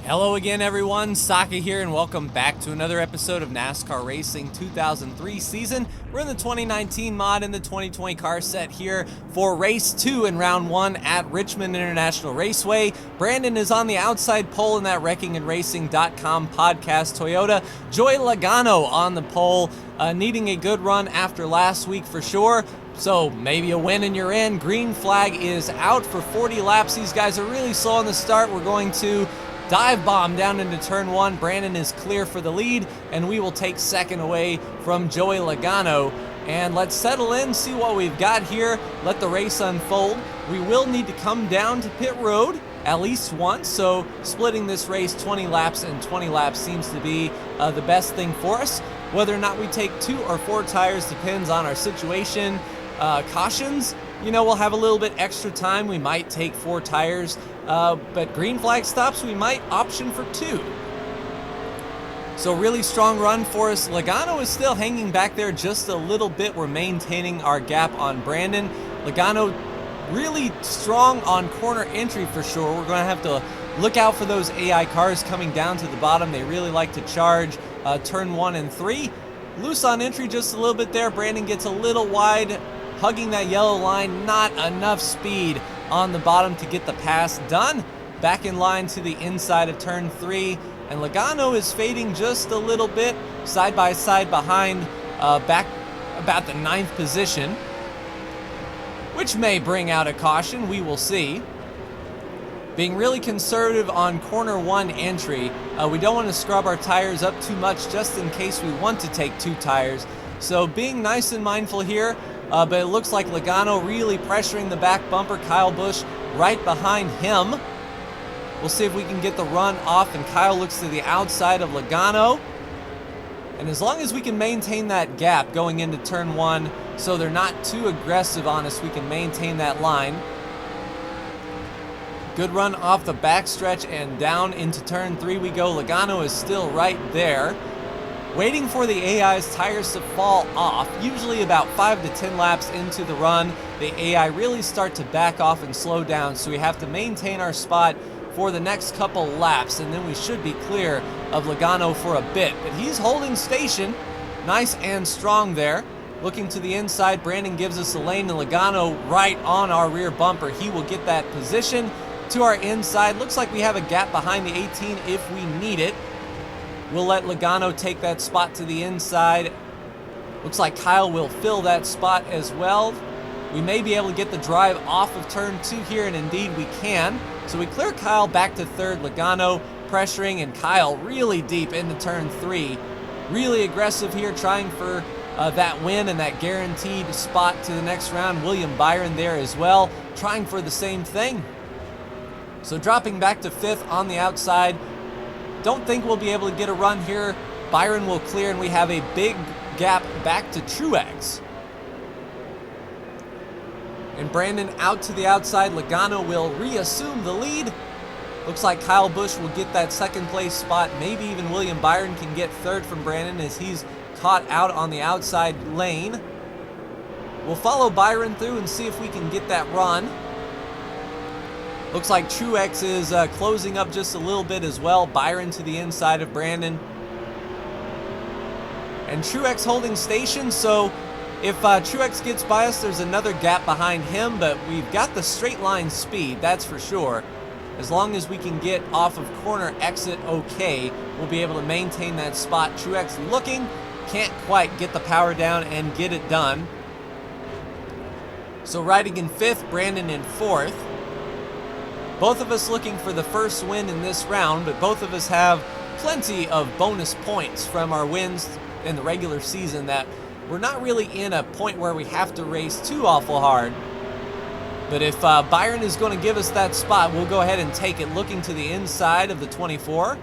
Hello again, everyone. Saka here, and welcome back to another episode of NASCAR Racing 2003 season. We're in the 2019 mod and the 2020 car set here for race 2 in round 1 at Richmond International Raceway. Brandon is on the outside pole in that wreckingandracing.com podcast Toyota. Joey Logano on the pole, needing a good run after last week for sure. So maybe a win and you're in. Green flag is out for 40 laps. These guys are really slow on the start. We're going to dive bomb down into turn 1. Brandon is clear for the lead, and we will take second away from Joey Logano. And let's settle in, see what we've got here, let the race unfold. We will need to come down to pit road at least once, so splitting this race 20 laps and 20 laps seems to be the best thing for us. Whether or not we take 2 or 4 tires depends on our situation. Cautions, you know, we'll have a little bit extra time. We might take 4 tires, but green flag stops, we might option for 2. So really strong run for us. Logano is still hanging back there just a little bit. We're maintaining our gap on Brandon. Logano really strong on corner entry for sure. We're going to have to look out for those AI cars coming down to the bottom. They really like to charge turn 1 and 3. Loose on entry just a little bit there. Brandon gets a little wide, hugging that yellow line. Not enough speed on the bottom to get the pass done. Back in line to the inside of turn 3, and Logano is fading just a little bit, side by side behind, back about the 9th position, which may bring out a caution. We will see. Being really conservative on corner 1 entry. We don't want to scrub our tires up too much just in case we want to take 2 tires. So being nice and mindful here. But it looks like Logano really pressuring the back bumper. Kyle Busch right behind him. We'll see if we can get the run off, and Kyle looks to the outside of Logano. And as long as we can maintain that gap going into turn 1 so they're not too aggressive on us, we can maintain that line. Good run off the backstretch and down into turn 3 we go. Logano is still right there, waiting for the AI's tires to fall off. Usually about 5 to 10 laps into the run, the AI really start to back off and slow down, so we have to maintain our spot for the next couple laps, and then we should be clear of Logano for a bit. But he's holding station, nice and strong there. Looking to the inside, Brandon gives us a lane, and Logano right on our rear bumper. He will get that position to our inside. Looks like we have a gap behind the 18 if we need it. We'll let Logano take that spot to the inside. Looks like Kyle will fill that spot as well. We may be able to get the drive off of turn 2 here, and indeed we can. So we clear Kyle back to 3rd. Logano pressuring, and Kyle really deep into turn 3. Really aggressive here, trying for that win and that guaranteed spot to the next round. William Byron there as well, trying for the same thing. So dropping back to 5th on the outside. Don't think we'll be able to get a run here. Byron will clear, and we have a big gap back to Truex. And Brandon out to the outside. Logano will reassume the lead. Looks like Kyle Busch will get that 2nd place spot. Maybe even William Byron can get 3rd from Brandon as he's caught out on the outside lane. We'll follow Byron through and see if we can get that run. Looks like Truex is closing up just a little bit as well. Byron to the inside of Brandon. And Truex holding station, so if Truex gets by us, there's another gap behind him, but we've got the straight line speed, that's for sure. As long as we can get off of corner exit okay, we'll be able to maintain that spot. Truex looking, can't quite get the power down and get it done. So riding in 5th, Brandon in 4th. Both of us looking for the first win in this round, but both of us have plenty of bonus points from our wins in the regular season that we're not really in a point where we have to race too awful hard. But if Byron is going to give us that spot, we'll go ahead and take it. Looking to the inside of the 24.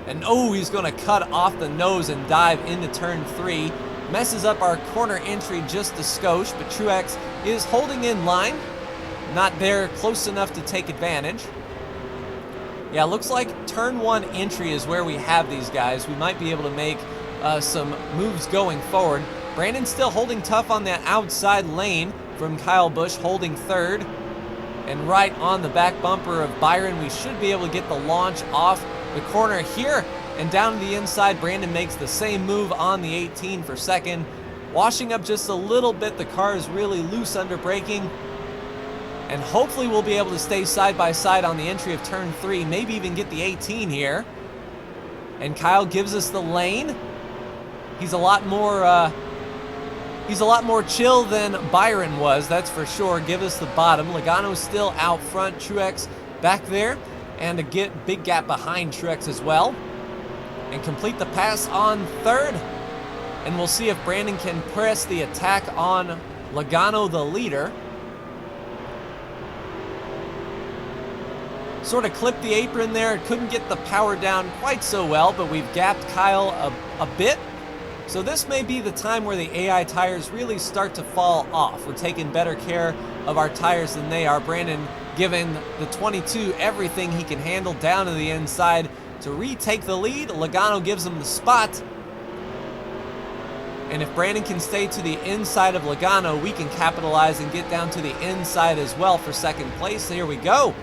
And oh, he's going to cut off the nose and dive into turn 3. Messes up our corner entry just a skosh, but Truex is holding in line. Not there close enough to take advantage. Yeah, looks like turn 1 entry is where we have these guys. We might be able to make some moves going forward. Brandon still holding tough on that outside lane from Kyle Busch, holding 3rd. And right on the back bumper of Byron, we should be able to get the launch off the corner here, and down to the inside, Brandon makes the same move on the 18 for second. Washing up just a little bit, the car is really loose under braking, and hopefully we'll be able to stay side by side on the entry of turn 3, maybe even get the 18 here. And Kyle gives us the lane. He's a lot more chill than Byron was, that's for sure. Give us the bottom. Logano's still out front. Truex back there, and a big gap behind Truex as well. And complete the pass on third. And we'll see if Brandon can press the attack on Logano, the leader. Sort of clipped the apron there. Couldn't get the power down quite so well, but we've gapped Kyle a bit. So this may be the time where the AI tires really start to fall off. We're taking better care of our tires than they are. Brandon giving the 22 everything he can handle down to the inside to retake the lead. Logano gives him the spot. And if Brandon can stay to the inside of Logano, we can capitalize and get down to the inside as well for second place. Here we go.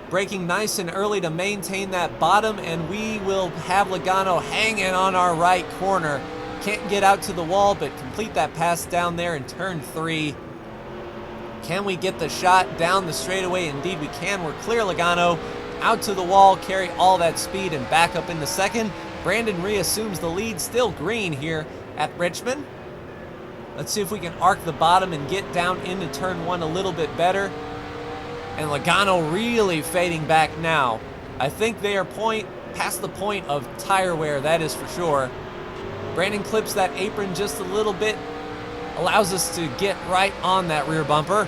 Braking nice and early to maintain that bottom, and we will have Logano hanging on our right corner. Can't get out to the wall, but complete that pass down there in turn 3. Can we get the shot down the straightaway? Indeed we can. We're clear. Logano out to the wall, carry all that speed, and back up in the second. Brandon reassumes the lead, still green here at Richmond. Let's see if we can arc the bottom and get down into turn 1 a little bit better. And Logano really fading back now. I think they are past the point of tire wear, that is for sure. Brandon clips that apron just a little bit, allows us to get right on that rear bumper.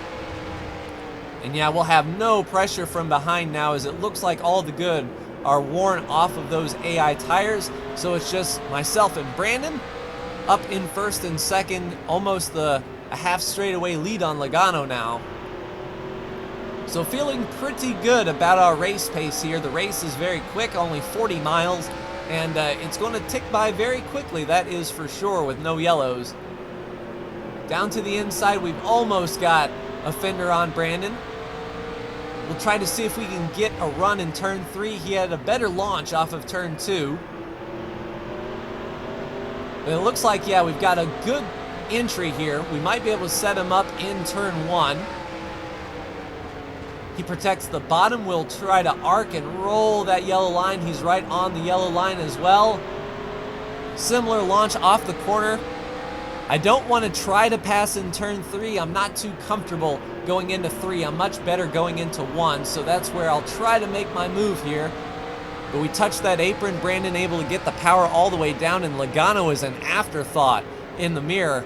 And yeah, we'll have no pressure from behind now, as it looks like all the good are worn off of those AI tires. So it's just myself and Brandon up in first and second, almost a half straightaway lead on Logano now. So feeling pretty good about our race pace here. The race is very quick, only 40 miles, and it's going to tick by very quickly, that is for sure, with no yellows. Down to the inside, we've almost got a fender on Brandon. We'll try to see if we can get a run in turn 3. He had a better launch off of turn 2. But it looks like, yeah, we've got a good entry here. We might be able to set him up in turn 1. He protects the bottom. We'll try to arc and roll that yellow line. He's right on the yellow line as well. Similar launch off the corner. I don't want to try to pass in turn 3. I'm not too comfortable going into 3. I'm much better going into 1, so that's where I'll try to make my move here. But we touch that apron. Brandon able to get the power all the way down, and Logano is an afterthought in the mirror.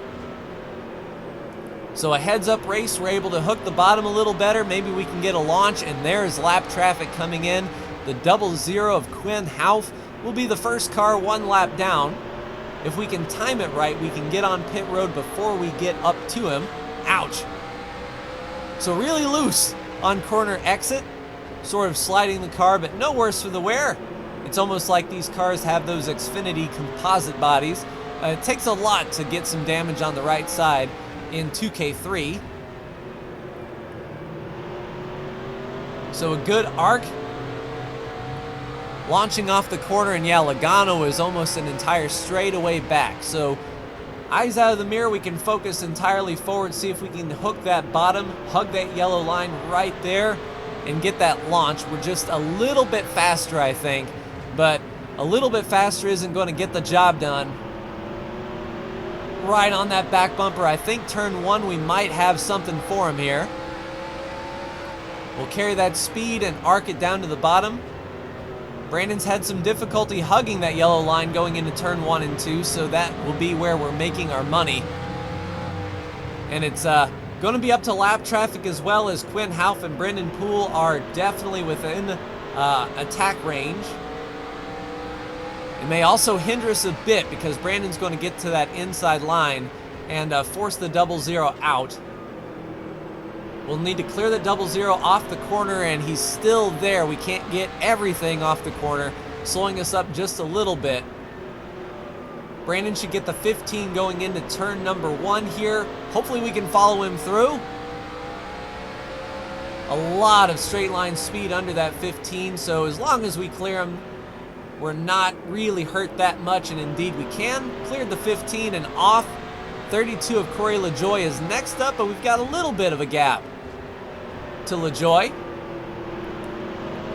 So a heads-up race, we're able to hook the bottom a little better. Maybe we can get a launch, and there's lap traffic coming in. The 00 of Quinn Houff will be the first car 1 lap down. If we can time it right, we can get on pit road before we get up to him. Ouch. So really loose on corner exit, sort of sliding the car, but no worse for the wear. It's almost like these cars have those Xfinity composite bodies. It takes a lot to get some damage on the right side in 2K3. So a good arc. Launching off the corner, and yeah, Logano is almost an entire straightaway back. So eyes out of the mirror, we can focus entirely forward, see if we can hook that bottom, hug that yellow line right there, and get that launch. We're just a little bit faster, I think, but a little bit faster isn't going to get the job done. Right on that back bumper. I think turn 1 we might have something for him here. We'll carry that speed and arc it down to the bottom. Brandon's had some difficulty hugging that yellow line going into turn 1 and 2, so that will be where we're making our money. And it's going to be up to lap traffic as well, as Quinn Houff and Brendan Poole are definitely within attack range. It may also hinder us a bit because Brandon's going to get to that inside line and force the 00 out. We'll need to clear the 00 off the corner, and he's still there. We can't get everything off the corner, slowing us up just a little bit. Brandon should get the 15 going into turn number 1 here. Hopefully we can follow him through. a lot of straight line speed under that 15, so as long as we clear them, we're not really hurt that much, and indeed we can. Cleared the 15 and off. 32 of Corey LaJoy is next up, but we've got a little bit of a gap to LaJoy.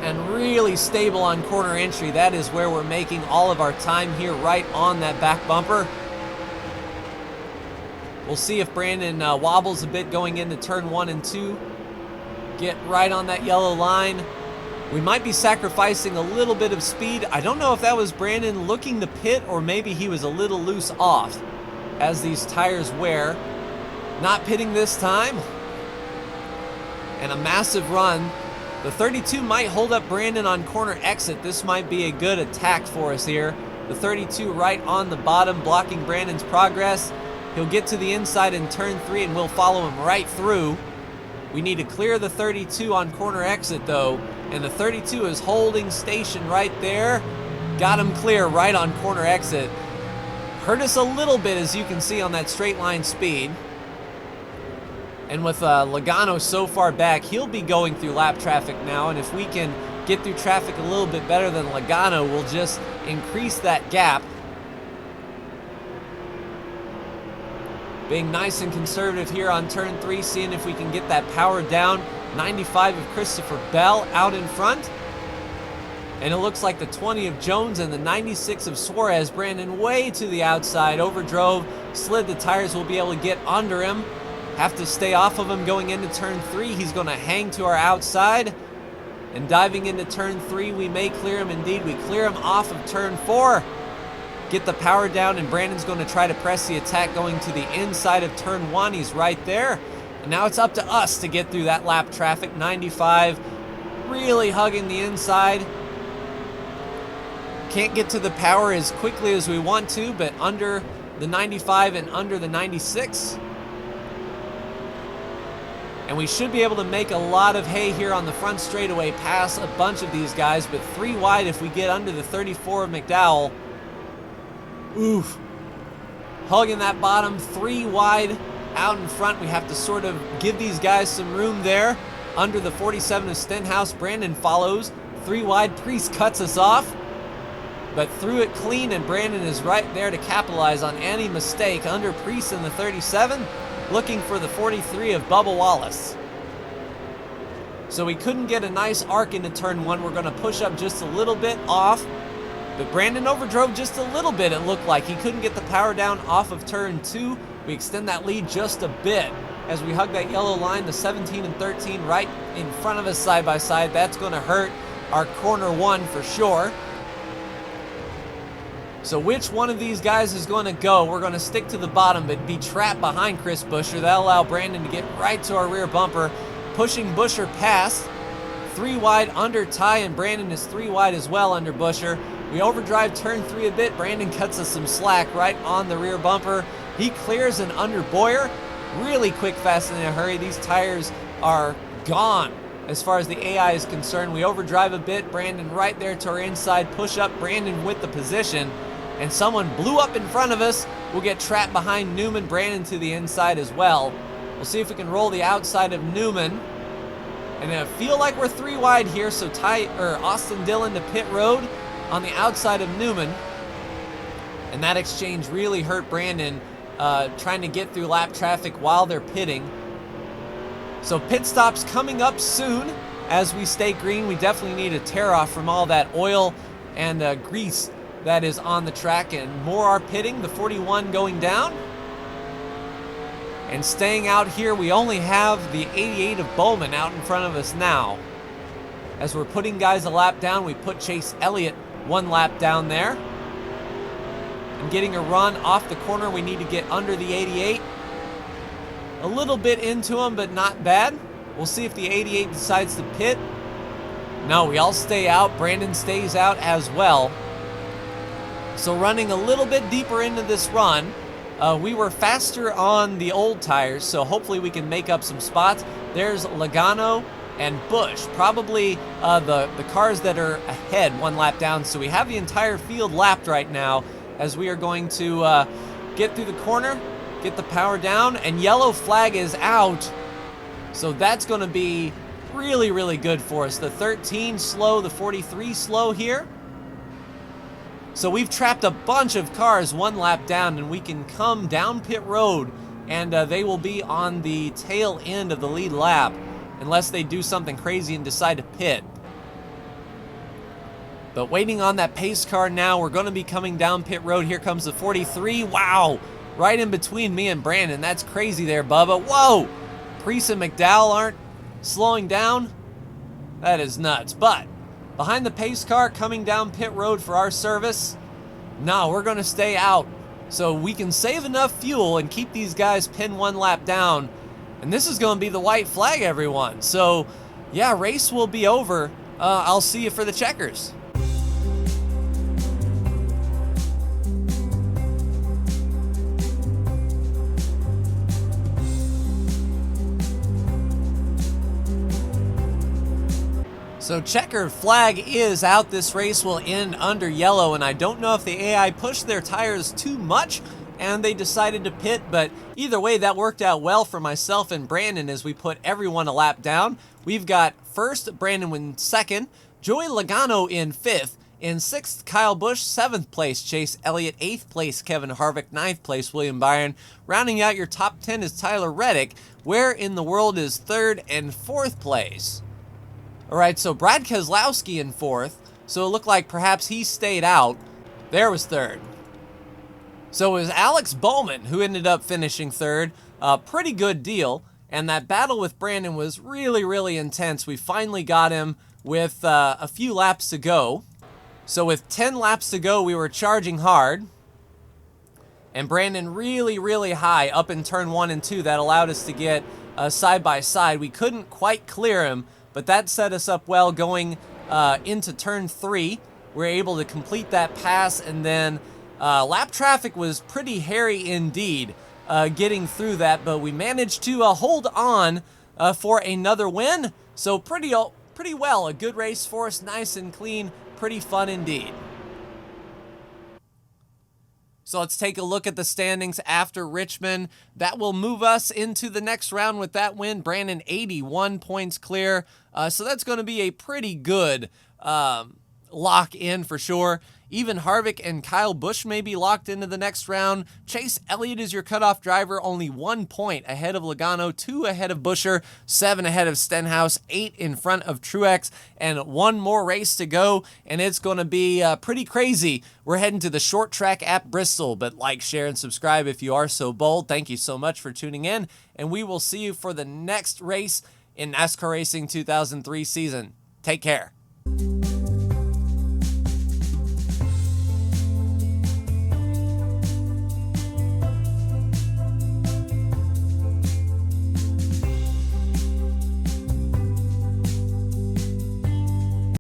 And really stable on corner entry. That is where we're making all of our time here, right on that back bumper. We'll see if Brandon wobbles a bit going into turn 1 and 2. Get right on that yellow line. We might be sacrificing a little bit of speed. I don't know if that was Brandon looking to pit, or maybe he was a little loose off as these tires wear. Not pitting this time. And a massive run. The 32 might hold up Brandon on corner exit. This might be a good attack for us here. The 32 right on the bottom, blocking Brandon's progress. He'll get to the inside in turn 3 and we'll follow him right through. We need to clear the 32 on corner exit though, and the 32 is holding station right there. Got him clear right on corner exit. Hurt us a little bit, as you can see, on that straight line speed. And with Logano so far back, he'll be going through lap traffic now, and if we can get through traffic a little bit better than Logano, we'll just increase that gap. Being nice and conservative here on turn 3, seeing if we can get that power down. 95 of Christopher Bell out in front. And it looks like the 20 of Jones and the 96 of Suarez. Brandon way to the outside, overdrove, slid the tires. We'll be able to get under him. Have to stay off of him going into turn 3. He's going to hang to our outside. And diving into turn 3, we may clear him. Indeed, we clear him off of turn 4. Get the power down, and Brandon's going to try to press the attack going to the inside of turn 1. He's right there. And now it's up to us to get through that lap traffic. 95 really hugging the inside. Can't get to the power as quickly as we want to, but under the 95 and under the 96. And we should be able to make a lot of hay here on the front straightaway, pass a bunch of these guys, but 3 wide if we get under the 34 of McDowell. Oof. Hugging that bottom, 3 wide out in front. We have to sort of give these guys some room there. Under the 47 of Stenhouse, Brandon follows. 3 wide, Priest cuts us off, but threw it clean, and Brandon is right there to capitalize on any mistake. Under Priest in the 37, looking for the 43 of Bubba Wallace. So we couldn't get a nice arc into turn 1. We're going to push up just a little bit off. But Brandon overdrove just a little bit, it looked like. He couldn't get the power down off of turn 2. We extend that lead just a bit as we hug that yellow line, the 17 and 13 right in front of us side by side. That's going to hurt our corner 1 for sure. So which one of these guys is going to go? We're going to stick to the bottom, but be trapped behind Chris Buescher. That'll allow Brandon to get right to our rear bumper, pushing Buescher past. 3 wide under Ty, and Brandon is 3 wide as well under Buescher. We overdrive turn 3 a bit. Brandon cuts us some slack right on the rear bumper. He clears an under Boyer. Really quick, fast, and in a hurry. These tires are gone as far as the AI is concerned. We overdrive a bit. Brandon right there to our inside. Push up. Brandon with the position. And someone blew up in front of us. We'll get trapped behind Newman. Brandon to the inside as well. We'll see if we can roll the outside of Newman. And I feel like we're 3 wide here, so Austin Dillon to pit road on the outside of Newman. And that exchange really hurt Brandon, trying to get through lap traffic while they're pitting. So pit stops coming up soon as we stay green. We definitely need a tear off from all that oil and grease that is on the track, and more are pitting. The 41 going down. And staying out here, we only have the 88 of Bowman out in front of us now. As we're putting guys a lap down, we put Chase Elliott 1 lap down there. And getting a run off the corner, we need to get under the 88. A little bit into him, but not bad. We'll see if the 88 decides to pit. No, we all stay out. Brandon stays out as well. So running a little bit deeper into this run. We were faster on the old tires, so hopefully we can make up some spots. There's Logano and Busch, probably the cars that are ahead 1 lap down. So we have the entire field lapped right now as we are going to get through the corner, get the power down, and yellow flag is out. So that's going to be really, really good for us. The 13 slow, the 43 slow here. So we've trapped a bunch of cars one lap down, and we can come down pit road, and they will be on the tail end of the lead lap unless they do something crazy and decide to pit. But waiting on that pace car now, we're going to be coming down pit road. Here comes the 43. Wow, right in between me and Brandon. That's crazy there, Bubba. Whoa, Priest and McDowell aren't slowing down. That is nuts. But behind the pace car coming down pit road for our service, no, we're going to stay out so we can save enough fuel and keep these guys pinned one lap down. And this is going to be the white flag, everyone. So yeah, race will be over. I'll see you for the checkers. So checkered flag is out. This race will end under yellow, and I don't know if the AI pushed their tires too much and they decided to pit, but either way, that worked out well for myself and Brandon as we put everyone a lap down. We've got first, Brandon in second, Joey Logano in fifth, in sixth, Kyle Busch, seventh place, Chase Elliott, eighth place, Kevin Harvick, ninth place, William Byron. Rounding out your top 10 is Tyler Reddick. Where in the world is third and fourth place? All right, so Brad Keselowski in fourth, so it looked like perhaps he stayed out. There was third. So it was Alex Bowman who ended up finishing third. Pretty good deal, and that battle with Brandon was really, really intense. We finally got him with a few laps to go. So with 10 laps to go, we were charging hard, and Brandon really, really high up in turn 1 and 2. That allowed us to get side by side. We couldn't quite clear him, but that set us up well going into turn 3. We were able to complete that pass, and then lap traffic was pretty hairy indeed getting through that, but we managed to hold on for another win. So pretty well, a good race for us, nice and clean, pretty fun indeed. So let's take a look at the standings after Richmond. That will move us into the next round with that win. Brandon, 81 points clear. So that's going to be a pretty good lock in for sure. Even Harvick and Kyle Busch may be locked into the next round. Chase Elliott is your cutoff driver, only 1 point ahead of Logano, 2 ahead of Buescher, 7 ahead of Stenhouse, 8 in front of Truex, and 1 more race to go, and it's going to be pretty crazy. We're heading to the short track at Bristol, but like, share, and subscribe if you are so bold. Thank you so much for tuning in, and we will see you for the next race in NASCAR Racing 2003 season. Take care.